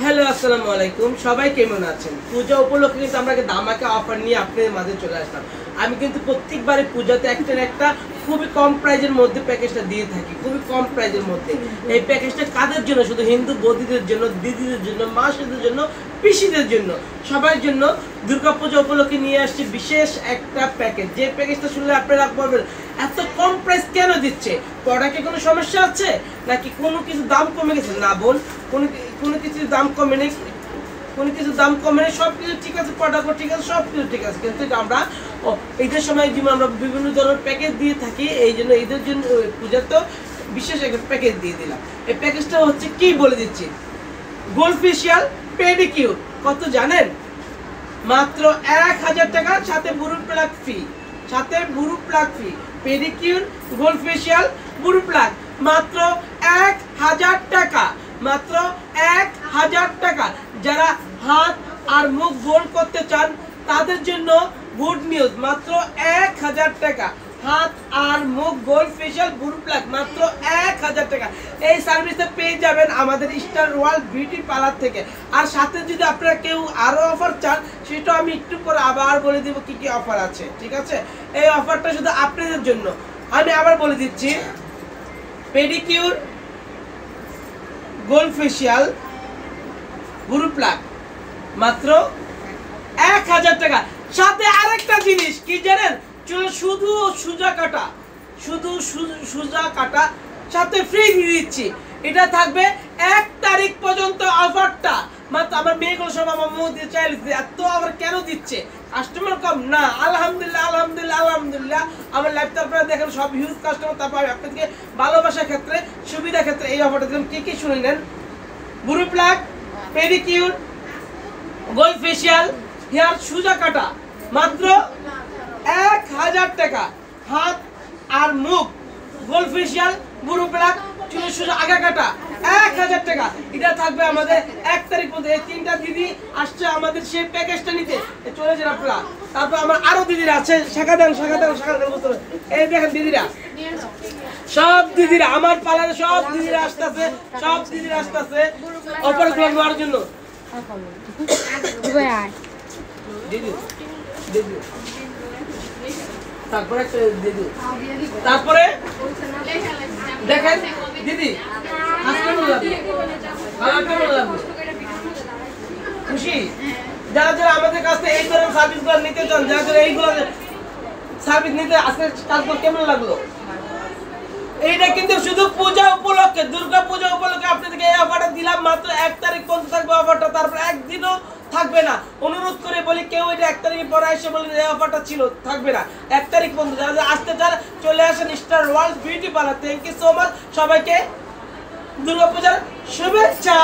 Hello আসসালামু আলাইকুম, সবাই কেমন আছেন? পূজা উপলক্ষে কিন্তু আমরা ধামাকা অফার নিয়ে আপনাদের মাঝে চলে আসলাম। আমি কিন্তু প্রত্যেকবারে পূজাতে একটা খুবই কম প্রাইজের মধ্যে প্যাকেজটা দিয়ে থাকি, খুবই কম প্রাইজের মধ্যে। এই প্যাকেজটা কাদের জন্য? শুধু হিন্দু বৌদিদের জন্য, দিদিদের জন্য, মাসিদের জন্য, পিসিদের জন্য, সবার জন্য দুর্গাপূজা উপলক্ষে নিয়ে আসছে বিশেষ একটা প্যাকেজ। যে প্যাকেজটা শুনলে আপনারা বলবেন এত কম প্রাইস কেন দিচ্ছে, প্রোডাক্টে কোনো সমস্যা আছে নাকি কোনো কিছু দাম কমে গেছে? না বোন, কোনো কিছু দাম কমে নেই, কোনো কিছু দাম কমে নেই, সব কিছু ঠিক আছে, প্রোডাক্ট ঠিক আছে, সব কিছু ঠিক আছে। কিন্তু আমরা ঈদের সময় যেমন আমরা বিভিন্ন ধরনের প্যাকেজ দিয়ে থাকি, এই জন্য ঈদের জন্য পূজার তো বিশেষ একটা প্যাকেজ দিয়ে দিলাম। এই প্যাকেজটা হচ্ছে কি বলে দিচ্ছি, গোল্ড ফেশিয়াল পেডিকিউর। কত জানেন? মাত্র 1000 টাকা, সাথে বুরু প্লাগ ফি, সাথে বুরু pluck free. Pedicure, gold facial, বুরু প্লাগ মাত্র 1000 টাকা, মাত্র 1000 টাকা। যারা হাত আর মুখ গোল্ড করতে চান তাদের জন্য গুড নিউজ, মাত্র 1000 টাকা। হাত আর মুখ গোল্ড ফেশিয়াল বুরু প্লাগ মাত্র 1000 টাকা। এই সার্ভিসটা পেয়ে যাবেন আমাদের স্টার ওয়ার্ল্ড বিউটি পার্লার থেকে। আর সাথে যদি আপনারা কেউ আরো অফার চান, সেটা আমি একটু পরে আবার বলে দিব কি কি অফার আছে, ঠিক আছে? এই অফারটা শুধু আপনাদের জন্য, আমি আবার বলে দিচ্ছি। পেডিকিউর, গোল্ড ফেশিয়াল, বুরু প্লাগ মাত্র 1000 টাকা। সাথে আরেকটা জিনিস কি জানেন? শুধু সুজা কাটা, শুধু সুজা কাটা সাথে ফ্রি দিয়ে দিচ্ছি। এটা থাকবে 1 তারিখ পর্যন্ত অফারটা। মাত্র আমার মেয়েগুলো সব আমার মুখ দিয়ে চাইলে এত আবার কেন দিচ্ছে? কাস্টমার কম না, আলহামদুলিল্লাহ আলহামদুলিল্লাহ আলহামদুলিল্লাহ। আমার লাইফটা আপনারা দেখেন, সব হিউজ কাস্টমার। তারপর আপনাদেরকে ভালোবাসার ক্ষেত্রে, সুবিধার ক্ষেত্রে এই অফারটা দিলাম। কি কি শুনে নেন? বুরু pluck, pedicure, gold facial, hair সুজা কাটা মাত্র 1000 টাকা। হাত আর মুখ গোল্ড ফেশিয়াল, বুরু প্লাগ, চুলের সুজা আগা কাটা 1000 টাকা। এটা থাকবে আমাদের 1 তারিখ পর্যন্ত। এই 3টা দিদি আসছে আমাদের সেই প্যাকেজটা নিতে, চলে যান আপনারা। তারপর আমার আরো দিদিরা আছে, শাখা দেন এই দেখেন দিদিরা, সব দিদিরা আমার পার্লারে, সব দিদিরা আসতেছে, সব দিদিরা আসতেছে অফার গুলো নেওয়ার জন্য। তারপরে তারপরে দেখেন দিদি, খুশি? যারা যারা আমাদের কাছ থেকে এই ধরনের সার্ভিস গুলো নিতে চান, যারা যারা এইগুলো সার্ভিস নিতে আজকে কাজ কেমন লাগলো? এইটা কিন্তু শুধু পূজা উপলক্ষে, দুর্গা পূজা উপলক্ষে আপনাদেরকে এই অফারটা দিলাম। মাত্র 1 তারিখ পর্যন্ত থাকবে অফারটা, তারপর একদিনও থাকবে না। অনুরোধ করে বলি, কেউ এটা 1 তারিখের পরে এসে বলে এই অফারটা ছিল, থাকবে না। 1 তারিখ পর্যন্ত যারা যারা আসতে চান চলে আসেন star world beauty parlour. Thank you so much, সবাইকে দুর্গা পূজার শুভেচ্ছা।